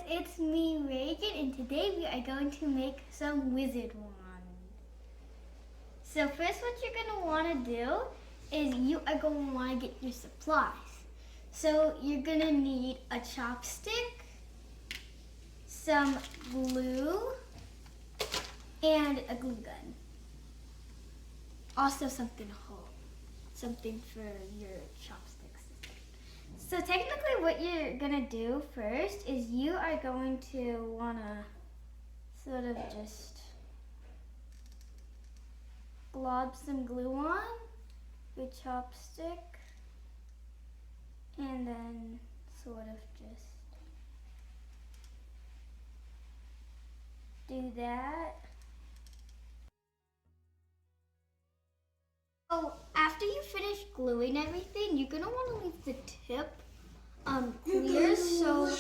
it's me, Reagan, and today we are going to make some wizard wand. So first what you're going to want to do is you are going to want to get your supplies. So you're going to need a chopstick, some glue, and a glue gun. Also something to hold, something for your chopsticks. So technically what you're gonna do first is you are going to wanna sort of just glob some glue on your chopstick and then sort of just do that. So after you finish gluing everything, you're gonna want to leave the tip clear so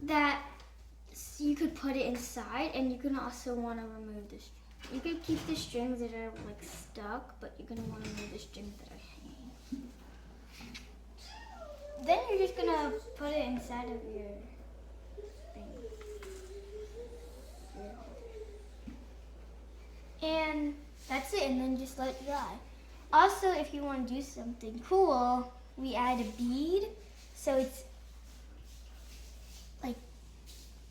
that you could put it inside, and you're gonna also want to remove the string. You could keep the strings that are like stuck, but you're gonna want to remove the strings that are hanging. Then you're just gonna put it inside of your thing. And that's it, and then just let it dry. Also, if you want to do something cool, we add a bead, so it's like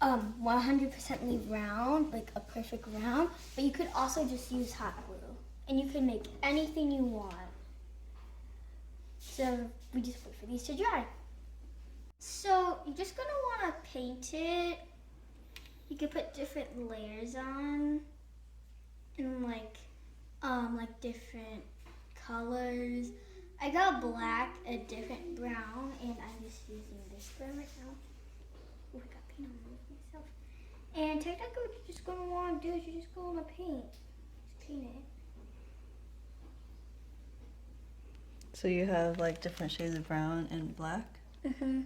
100% round, like a perfect round, but you could also just use hot glue, and you can make anything you want. So we just wait for these to dry. So you're just gonna want to paint it. You could put different layers on, and like different colors. I got black, a different brown, and I'm just using this brown right now. Oh, I got paint on myself. And technically what you're just gonna want to do is you're just gonna paint. Just paint it. So you have like different shades of brown and black? Mm-hmm.